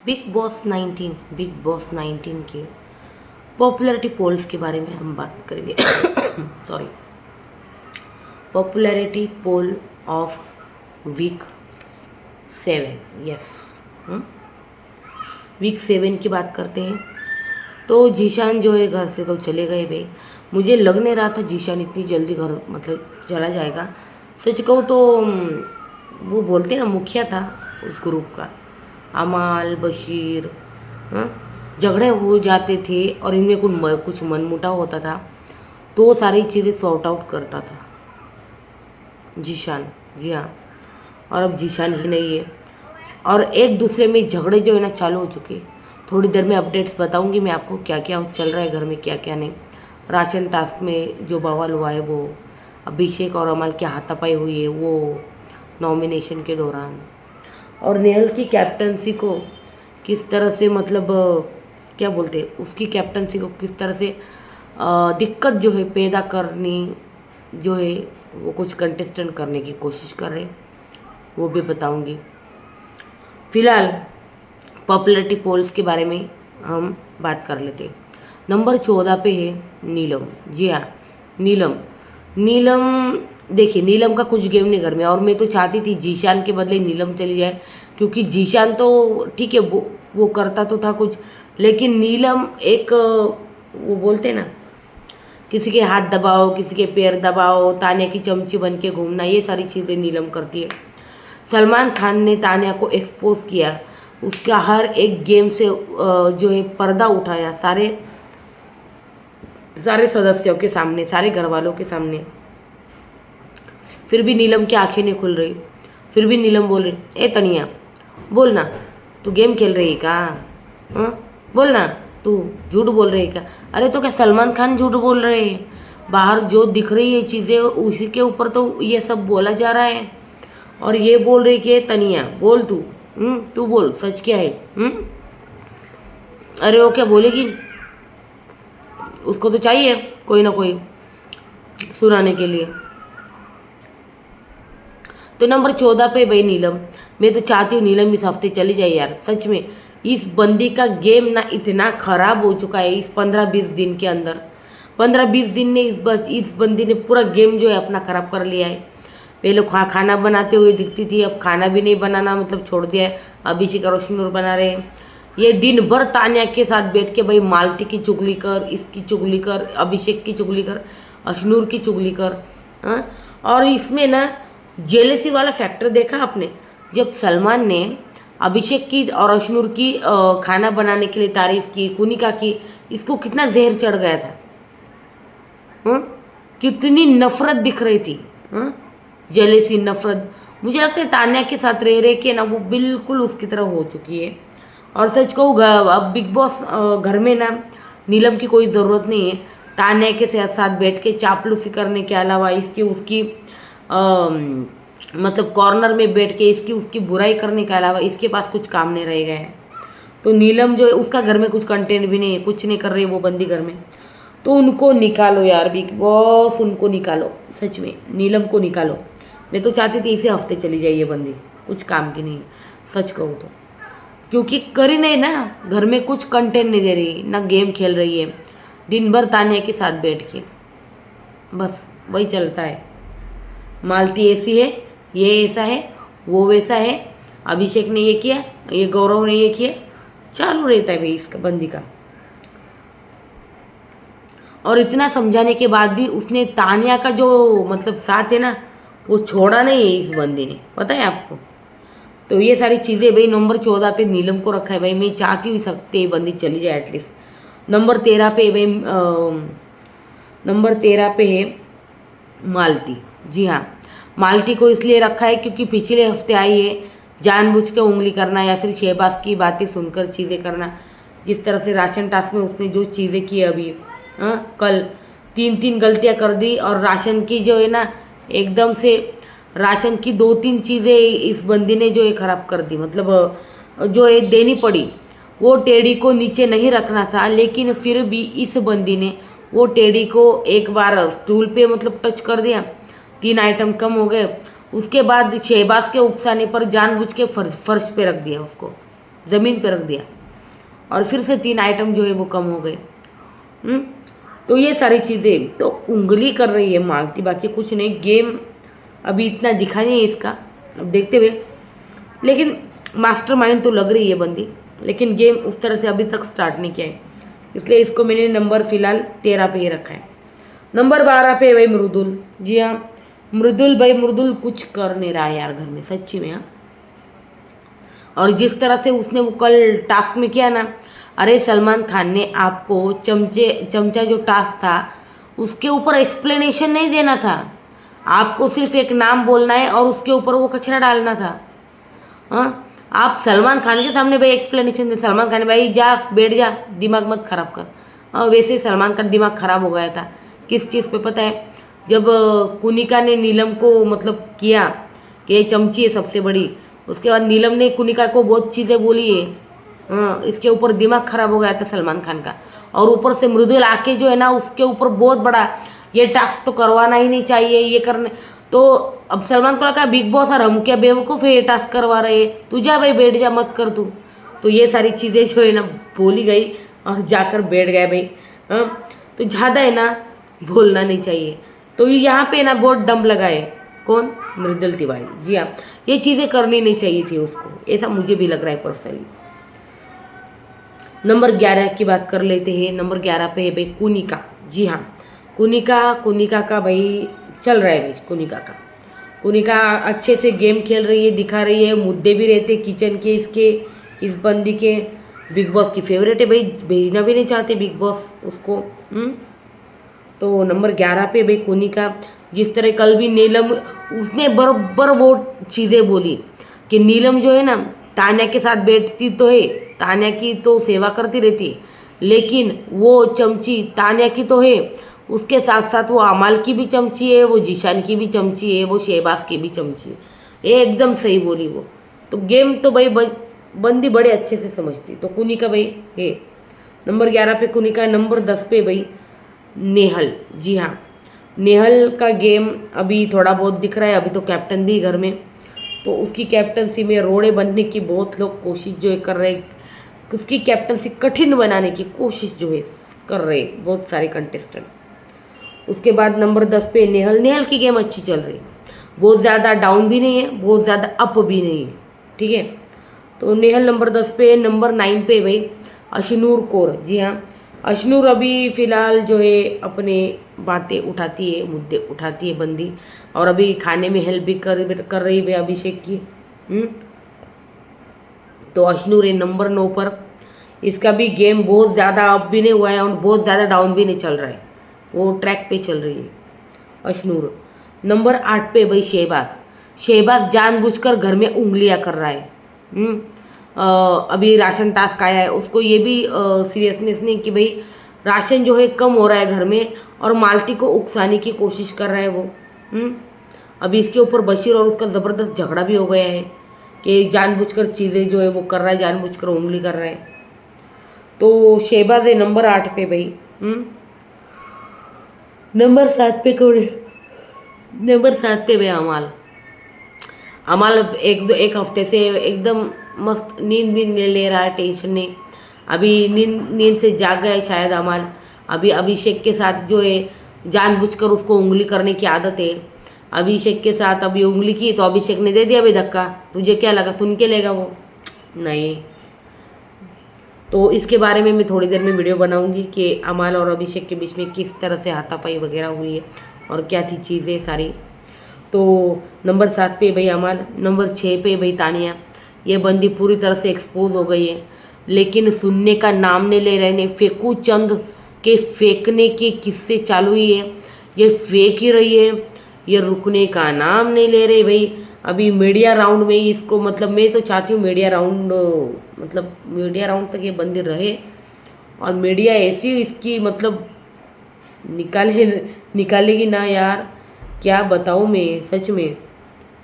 Big boss 19 के popularity poles के बारे में हम बात करेंगे। Sorry, popularity poll of week 7। Yes, week 7 की बात करते हैं। तो जीशान जो है घर से तो चले गए भाई। मुझे लग नहीं रहा था जीशान इतनी जल्दी घर मतलब चला जाएगा। सच कहूँ तो वो बोलते ना मुखिया था उस ग्रुप का, अमाल बशीर, हाँ, झगड़े हो जाते थे और इनमें कुछ मनमुटाव होता था तो वो सारी चीज़ें सॉर्ट आउट करता था जीशान। जी हाँ, और अब जीशान ही नहीं है और एक दूसरे में झगड़े जो है ना चालू हो चुके। थोड़ी देर में अपडेट्स बताऊंगी मैं आपको क्या क्या चल रहा है घर में, क्या क्या नहीं। राशन टास्क में जो बवाल हुआ है वो अभिषेक और अमल की हाथापाई हुई है वो नॉमिनेशन के दौरान, और नेहल की कैप्टनसी को किस तरह से मतलब क्या बोलते हैं, उसकी कैप्टनसी को किस तरह से दिक्कत जो है पैदा करनी जो है वो कुछ कंटेस्टेंट करने की कोशिश कर रहे हैं, वो भी बताऊंगी। फिलहाल पॉपुलैरिटी पोल्स के बारे में हम बात कर लेते हैं। नंबर 14 पे है नीलम। जी हाँ, नीलम देखिए, नीलम का कुछ गेम नहीं घर में, और मैं तो चाहती थी जीशान के बदले नीलम चली जाए, क्योंकि जीशान तो ठीक है वो करता तो था कुछ, लेकिन नीलम एक वो बोलते ना, किसी के हाथ दबाओ, किसी के पैर दबाओ, तान्या की चमची बन के घूमना, ये सारी चीज़ें नीलम करती है। सलमान खान ने तान्या को एक्सपोज किया, उसका हर एक गेम से जो है पर्दा उठाया सारे सदस्यों के सामने, सारे घर वालों के सामने। फिर भी नीलम की आंखें नहीं खुल रही, फिर भी नीलम बोल रही, ए तनिया बोलना, तू गेम खेल रही है क्या? बोलना, तू झूठ बोल रही है क्या? अरे तो क्या सलमान खान झूठ बोल रहे हैं? बाहर जो दिख रही है चीज़ें उसी के ऊपर तो ये सब बोला जा रहा है, और ये बोल रही कि तनिया बोल, तू बोल सच क्या है? अरे वो क्या बोलेगी, उसको तो चाहिए कोई ना कोई सुनाने के लिए। तो नंबर 14 पे भाई नीलम। मैं तो चाहती हूँ नीलम इस हफ्ते चली जाए यार, सच में। इस बंदी का गेम ना इतना खराब हो चुका है इस 15-20 दिन के अंदर। 15-20 दिन में इस बंदी ने पूरा गेम जो है अपना खराब कर लिया है। पहले खाना बनाते हुए दिखती थी, अब खाना भी नहीं बनाना मतलब छोड़ दिया है। अभिषेक और अश्विन बना रहे हैं। ये दिन भर तान्या के साथ बैठ के भाई मालती की चुगली कर, इसकी चुगली कर, अभिषेक की चुगली कर, अश्नूर की चुगली कर। हाँ, और इसमें ना जेलेसी वाला फैक्टर देखा आपने, जब सलमान ने अभिषेक की और अश्नूर की खाना बनाने के लिए तारीफ की, कुनिका की, इसको कितना जहर चढ़ गया था। कितनी नफरत दिख रही थी, जेलेसी, नफरत। मुझे लगता है तान्या के साथ रह रहे के ना वो बिल्कुल उसकी तरह हो चुकी है। और सच कहूँ अब बिग बॉस घर में ना नीलम की कोई ज़रूरत नहीं है। तान्या के साथ बैठ के चापलूसी करने के अलावा, इसकी उसकी मतलब कॉर्नर में बैठ के इसकी उसकी बुराई करने के अलावा इसके पास कुछ काम नहीं रह गया है। तो नीलम जो है उसका घर में कुछ कंटेंट भी नहीं है, कुछ नहीं कर रही है वो बंदी घर में। तो उनको निकालो यार बिग बॉस, उनको निकालो, सच में नीलम को निकालो। मैं तो चाहती थी इसी हफ्ते चली जाए ये बंदी, कुछ काम की नहीं है सच कहूँ तो, क्योंकि कर ही नहीं ना, घर में कुछ कंटेंट नहीं दे रही, ना गेम खेल रही है, दिन भर तान्या के साथ बैठ के बस वही चलता है। मालती ऐसी है, ये ऐसा है, वो वैसा है, अभिषेक ने ये किया, ये गौरव ने ये किया, चालू रहता है भाई इसका बंदी का। और इतना समझाने के बाद भी उसने तान्या का जो मतलब साथ है ना वो छोड़ा नहीं है इस बंदी ने, पता है आपको। तो ये सारी चीज़ें भाई नंबर 14 पे नीलम को रखा है भाई। मैं चाहती हूँ सकते ये बंदी चली जाए एटलीस्ट। नंबर 13 पे भाई नंबर 13 पे है मालती। जी हाँ, मालती को इसलिए रखा है क्योंकि पिछले हफ्ते आई है जानबूझ के उंगली करना या फिर शहबाज की बातें सुनकर चीज़ें करना। जिस तरह से राशन टास्क में उसने जो चीज़ें की अभी, कल 3 गलतियाँ कर दी, और राशन की जो है ना एकदम से राशन की 2-3 चीज़ें इस बंदी ने जो है ख़राब कर दी, मतलब जो है देनी पड़ी। वो टेढ़ी को नीचे नहीं रखना था, लेकिन फिर भी इस बंदी ने वो टेढ़ी को एक बार स्टूल पे मतलब टच कर दिया, 3 आइटम कम हो गए। उसके बाद शहबाज के उकसाने पर जानबूझ के फर्श पे रख दिया उसको, ज़मीन पर रख दिया और फिर से 3 आइटम जो है वो कम हो गए। तो ये सारी चीज़ें तो उंगली कर रही है मालती, बाकी कुछ नहीं। गेम अभी इतना दिखा नहीं है इसका, अब देखते हुए, लेकिन मास्टरमाइंड तो लग रही है बंदी, लेकिन गेम उस तरह से अभी तक स्टार्ट नहीं किया है, इसलिए इसको मैंने नंबर फिलहाल 13 पे ही रखा है। नंबर 12 पे भाई मृदुल। जी हाँ, मृदुल भाई, मृदुल कुछ कर नहीं रहा है यार घर में, सच्ची में। हाँ, और जिस तरह से उसने वो कल टास्क में किया ना, अरे सलमान खान ने आपको चमचा जो टास्क था उसके ऊपर एक्सप्लेनेशन नहीं देना था, आपको सिर्फ एक नाम बोलना है और उसके ऊपर वो कचरा डालना था। हाँ, आप सलमान खान के सामने भाई एक्सप्लेनेशन दे, सलमान खान भाई जा बैठ जा, दिमाग मत खराब कर। हाँ, वैसे सलमान का दिमाग खराब हो गया था किस चीज़ पे पता है, जब कुनिका ने नीलम को मतलब किया कि ये चमची है सबसे बड़ी, उसके बाद नीलम ने कुनिका को बहुत चीज़ें बोली है। हाँ, इसके ऊपर दिमाग खराब हो गया था सलमान खान का, और ऊपर से मृदुल आके जो है ना उसके ऊपर बहुत बड़ा ये टास्क तो करवाना ही नहीं चाहिए, ये करने। तो अब सलमान को लगा बिग बॉस और हम क्या बेवकूफ़ है ये टास्क करवा रहे हैं, तू जा भाई बैठ जा, मत कर तू। तो ये सारी चीज़ें जो है ना बोली गई और जाकर बैठ गए भाई। हाँ, तो ज़्यादा है ना बोलना नहीं चाहिए। तो यहाँ पे ना बहुत डम लगा है, कौन? मृदुल तिवारी। जी हाँ, ये चीज़ें करनी नहीं चाहिए थी उसको, ऐसा मुझे भी लग रहा है पर्सनली। नंबर 11 की बात कर लेते हैं। नंबर 11 पे है भाई कुनिका। जी हाँ, कुनिका का भाई चल रहा है भाई। कुनिका अच्छे से गेम खेल रही है, दिखा रही है, मुद्दे भी रहते किचन के इसके, इस बंदी के। बिग बॉस की फेवरेट है भाई, भेजना भी नहीं चाहते बिग बॉस उसको। तो नंबर 11 पे भाई कुनिका। जिस तरह कल भी नीलम, उसने बराबर वो चीज़ें बोली कि नीलम जो है ना तान्या के साथ बैठती तो है, तान्या की तो सेवा करती रहती है, लेकिन वो चमची तान्या की तो है, उसके साथ साथ वो अमाल की भी चमची है, वो जीशान की भी चमची है, वो शहबाज की भी चमची है। ये एकदम सही बोली वो। तो गेम तो भाई बंदी बड़े अच्छे से समझती। तो कुनिका भाई है नंबर 11 पे कुनिका। नंबर 10 पे भाई नेहल। जी हाँ, नेहल का गेम अभी थोड़ा बहुत दिख रहा है, अभी तो कैप्टन भी घर में, तो उसकी कैप्टनसी में रोड़े बनने की बहुत लोग कोशिश जो है कर रहे, उसकी कैप्टनसी कठिन बनाने की कोशिश जो है कर रहे बहुत सारे कंटेस्टेंट। उसके बाद नंबर 10 पे नेहल की गेम अच्छी चल रही है, बहुत ज़्यादा डाउन भी नहीं है, बहुत ज़्यादा अप भी नहीं है, ठीक है। तो नेहल नंबर 10 पे। नंबर 9 पे भाई अशनूर कौर। जी हाँ, अशनूर अभी फ़िलहाल जो है अपने बातें उठाती है, मुद्दे उठाती है बंदी, और अभी खाने में हेल्प भी कर रही है अभिषेक की। तो अशनूर है नंबर 9 पर। इसका भी गेम बहुत ज़्यादा अप भी नहीं हुआ है और बहुत ज़्यादा डाउन भी नहीं चल रहा है, वो ट्रैक पे चल रही है अशनूर। नंबर 8 पे भाई शहबाज जानबूझकर घर में उंगलियां कर रहा है। अभी राशन टास्क आया है, उसको ये भी सीरियसनेस नहीं कि भाई राशन जो है कम हो रहा है घर में, और मालती को उकसाने की कोशिश कर रहा है वो। अभी इसके ऊपर बशीर और उसका ज़बरदस्त झगड़ा भी हो गया है कि जानबूझकर चीज़ें जो है वो कर रहा है, जानबूझकर उंगली कर रहा है। तो शहबाज है नंबर 8 पे भाई। नंबर 7 पे कौन है? नंबर 7 पे भाई अमाल एक हफ्ते से एकदम मस्त नींद भी नहीं ले रहा है, टेंशन नहीं। अभी नींद से जाग गया है शायद अमाल। अभी अभिषेक के साथ जो है जानबूझकर उसको उंगली करने की आदत है। अभिषेक के साथ अभी उंगली की तो अभिषेक ने दे दिया अभी धक्का, तुझे क्या लगा सुन के लेगा वो? नहीं। तो इसके बारे में मैं थोड़ी देर में वीडियो बनाऊंगी कि अमाल और अभिषेक के बीच में किस तरह से हाथापाई वगैरह हुई है और क्या थी चीज़ें सारी। तो नंबर 7 पे भाई अमाल। नंबर 6 पे भाई तानिया। ये बंदी पूरी तरह से एक्सपोज हो गई है, लेकिन सुनने का नाम नहीं ले रहे ने। फेंकू चंद के फेंकने के किस्से चालू ही है, ये फेंक ही रही है, ये रुकने का नाम नहीं ले रहे भाई। अभी मीडिया राउंड में ही इसको, मतलब मैं तो चाहती हूँ मीडिया राउंड तक ये बंदी रहे, और मीडिया ऐसी इसकी मतलब निकालेगी ना यार, क्या बताऊँ मैं सच में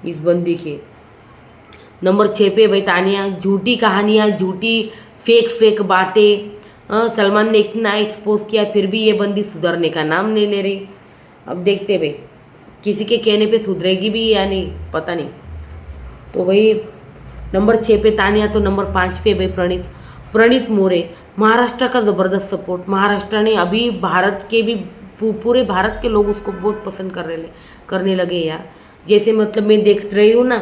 इस बंदी के। नंबर 6 पे भाई तानिया। झूठी कहानियाँ, झूठी फेक बातें। सलमान ने इतना एक्सपोज किया फिर भी ये बंदी सुधरने का नाम नहीं ले रही। अब देखते भाई किसी के कहने पे सुधरेगी भी या नहीं, पता नहीं। तो भाई नंबर 6 पे तानिया, तो नंबर 5 पे भाई प्रणीत मोरे। महाराष्ट्र का ज़बरदस्त सपोर्ट, महाराष्ट्र ने अभी भारत के भी पूरे भारत के लोग उसको बहुत पसंद करने लगे यार। जैसे मतलब मैं देख रही हूँ ना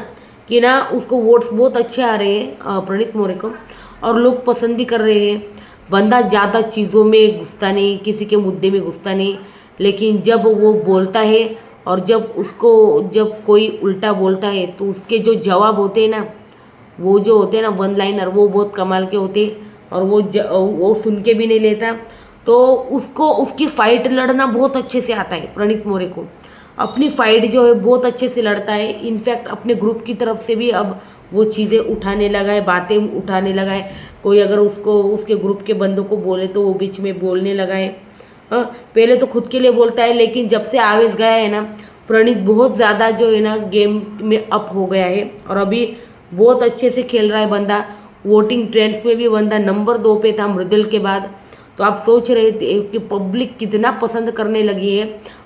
कि ना उसको वोट्स बहुत अच्छे आ रहे हैं प्रणीत मोरे को, और लोग पसंद भी कर रहे हैं। बंदा ज़्यादा चीज़ों में घुसता नहीं, किसी के मुद्दे में घुसता नहीं, लेकिन जब वो बोलता है और जब कोई उल्टा बोलता है तो उसके जो जवाब होते हैं ना, वो जो होते हैं ना वन लाइनर, वो बहुत कमाल के होते हैं। और वो सुन के भी नहीं लेता, तो उसको उसकी फ़ाइट लड़ना बहुत अच्छे से आता है प्रणीत मोरे को। अपनी फ़ाइट जो है बहुत अच्छे से लड़ता है। इनफैक्ट अपने ग्रुप की तरफ से भी अब वो चीज़ें उठाने लगा है, बातें उठाने लगा है। कोई अगर उसके ग्रुप के बंदों को बोले तो वो बीच में बोलने लगा है। हाँ, पहले तो खुद के लिए बोलता है, लेकिन जब से आवेश गया है ना, प्रणीत बहुत ज़्यादा जो है ना गेम में अप हो गया है, और अभी बहुत अच्छे से खेल रहा है बंदा। वोटिंग ट्रेंड्स में भी बंदा नंबर 2 पे था मृदुल के बाद। तो आप सोच रहे थे कि पब्लिक कितना पसंद करने लगी है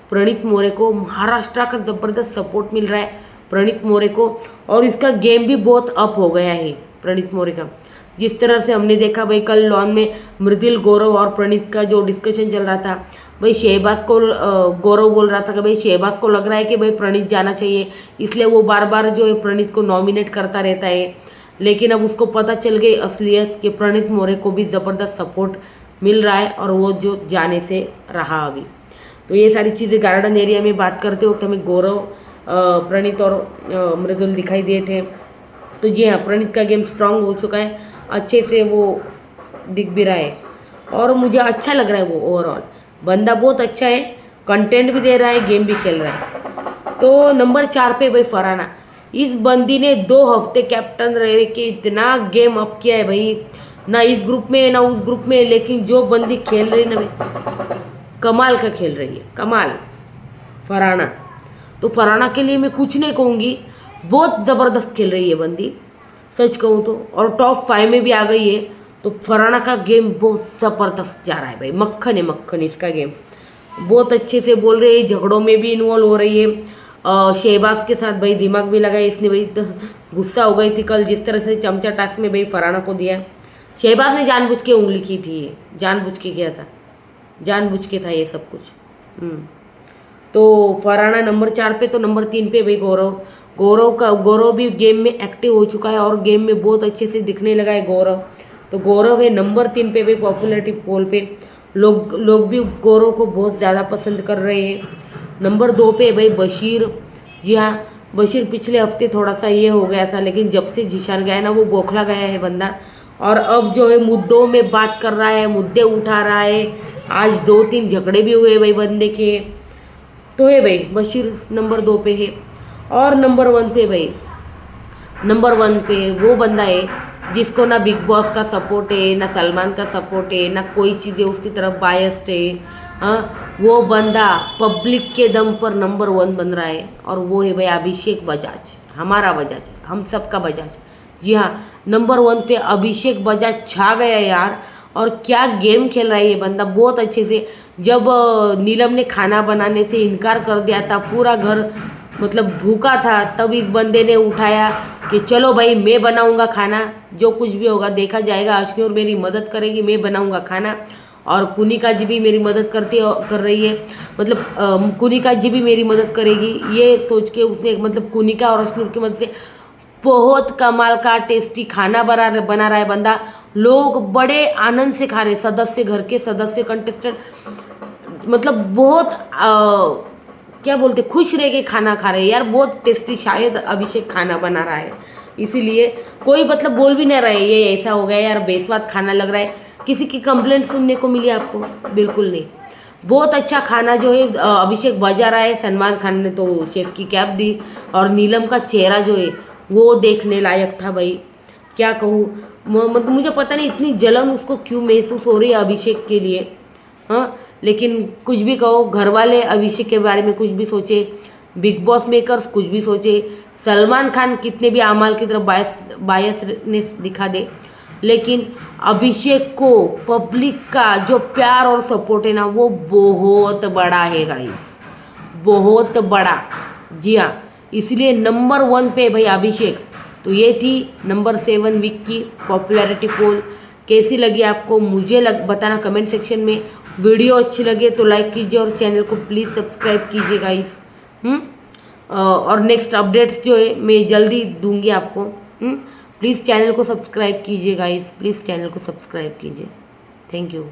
प्रणीत मोरे को। महाराष्ट्र का ज़बरदस्त सपोर्ट मिल रहा है प्रणीत मोरे को, और इसका गेम भी बहुत अप हो गया है प्रणीत मोरे का। जिस तरह से हमने देखा भाई, कल लॉन में मृदुल, गौरव और प्रणीत का जो डिस्कशन चल रहा था भाई, शहबाज को गौरव बोल रहा था कि भाई शहबाज को लग रहा है कि भाई प्रणीत जाना चाहिए, इसलिए वो बार बार जो है प्रणीत को नॉमिनेट करता रहता है। लेकिन अब उसको पता चल गई असलियत कि प्रणीत मोरे को भी ज़बरदस्त सपोर्ट मिल रहा है, और वो जो जाने से रहा अभी। तो ये सारी चीज़ें गार्डन एरिया में बात करते वक्त हमें गौरव, प्रणीत और मृदुल दिखाई दिए थे। तो जी हाँ, प्रणीत का गेम स्ट्रांग हो चुका है, अच्छे से वो दिख भी रहा है, और मुझे अच्छा लग रहा है। वो ओवरऑल बंदा बहुत अच्छा है, कंटेंट भी दे रहा है, गेम भी खेल रहा है। तो नंबर 4 पे भाई फरहाना। इस बंदी ने 2 हफ्ते कैप्टन रह के इतना गेम अप किया है भाई, ना इस ग्रुप में ना उस ग्रुप में, लेकिन जो बंदी खेल रही है ना भाई, कमाल का खेल रही है, कमाल फरहाना। तो फरहाना के लिए मैं कुछ नहीं कहूँगी, बहुत ज़बरदस्त खेल रही है बंदी, सच कहूँ तो। और टॉप 5 में भी आ गई है। तो फरहाना का गेम बहुत ज़बरदस्त जा रहा है भाई, मक्खन है मक्खन इसका गेम। बहुत अच्छे से बोल रही है, झगड़ों में भी इन्वॉल्व हो रही है। शहबाज के साथ भाई दिमाग भी लगाया इसने भाई, तो गुस्सा हो गई थी कल जिस तरह से चमचा टास्क में भाई फरहाना को दिया। शहबाज ने जानबूझ के उंगली की थी, ये जानबूझ के किया था, जानबूझ के था ये सब कुछ। तो फरहाना नंबर 4 पे, तो नंबर 3 पे भाई गौरव भी गेम में एक्टिव हो चुका है, और गेम में बहुत अच्छे से दिखने लगा है गौरव। तो गौरव है नंबर 3 पे भाई पॉपुलैरिटी पोल पे। लोग भी गौरव को बहुत ज़्यादा पसंद कर रहे हैं। नंबर 2 पे भाई बशीर। जी हाँ, बशीर पिछले हफ्ते थोड़ा सा ये हो गया था, लेकिन जब से जीशान गया ना, वो बौखला गया है बंदा, और अब जो है मुद्दों में बात कर रहा है, मुद्दे उठा रहा है। आज 2-3 झगड़े भी हुए भाई बंदे के। तो है भाई बशीर नंबर 2 पे है। और नंबर 1 पे भाई, नंबर 1 पे वो बंदा है जिसको ना बिग बॉस का सपोर्ट है, ना सलमान का सपोर्ट है, ना कोई चीज़ें उसकी तरफ बायस्ड है। हाँ, वो बंदा पब्लिक के दम पर नंबर 1 बन रहा है, और वो है भाई अभिषेक बजाज, हमारा बजाज, हम सबका बजाज। जी हाँ, नंबर 1 पे अभिषेक बजाज छा गया यार, और क्या गेम खेल रहा है ये बंदा बहुत अच्छे से। जब नीलम ने खाना बनाने से इनकार कर दिया था, पूरा घर मतलब भूखा था, तब इस बंदे ने उठाया कि चलो भाई मैं बनाऊंगा खाना, जो कुछ भी होगा देखा जाएगा, अश्नूर मेरी मदद करेगी, मैं बनाऊंगा खाना। और कुनिका जी भी मेरी मदद कर रही है, मतलब कुनिका जी भी मेरी मदद करेगी, ये सोच के उसने मतलब कुनिका और अश्नूर की मदद से बहुत कमाल का टेस्टी खाना बना रहा है बंदा। लोग बड़े आनंद से खा रहे, सदस्य, घर के सदस्य, कंटेस्टेंट, मतलब बहुत क्या बोलते, खुश रह के खाना खा रहे हैं यार, बहुत टेस्टी। शायद अभिषेक खाना बना रहा है, इसीलिए कोई मतलब बोल भी नहीं रहा है ये ऐसा हो गया यार, बेस्वाद खाना लग रहा है। किसी की कंप्लेंट सुनने को मिली आपको? बिल्कुल नहीं। बहुत अच्छा खाना जो है अभिषेक बजा रहा है। सलमान खान ने तो शेफ की कैप दी, और नीलम का चेहरा जो है वो देखने लायक था भाई, क्या कहूँ। मतलब मुझे पता नहीं इतनी जलन उसको क्यों महसूस हो रही है अभिषेक के लिए। हाँ, लेकिन कुछ भी कहो, घर वाले अभिषेक के बारे में कुछ भी सोचे, बिग बॉस मेकर्स कुछ भी सोचे, सलमान खान कितने भी अमाल की तरफ बायसनेस दिखा दे, लेकिन अभिषेक को पब्लिक का जो प्यार और सपोर्ट है ना, वो बहुत बड़ा है गाइस, बहुत बड़ा। जी हाँ, इसलिए नंबर 1 पे भाई अभिषेक। तो ये थी नंबर 7 वीक की पॉपुलैरिटी पोल। कैसी लगी आपको मुझे बताना कमेंट सेक्शन में। वीडियो अच्छी लगे तो लाइक कीजिए और चैनल को प्लीज़ सब्सक्राइब कीजिए गाइस। और नेक्स्ट अपडेट्स जो है मैं जल्दी दूंगी आपको। प्लीज़ चैनल को सब्सक्राइब कीजिए गाइस, प्लीज़ चैनल को सब्सक्राइब कीजिए। Thank you.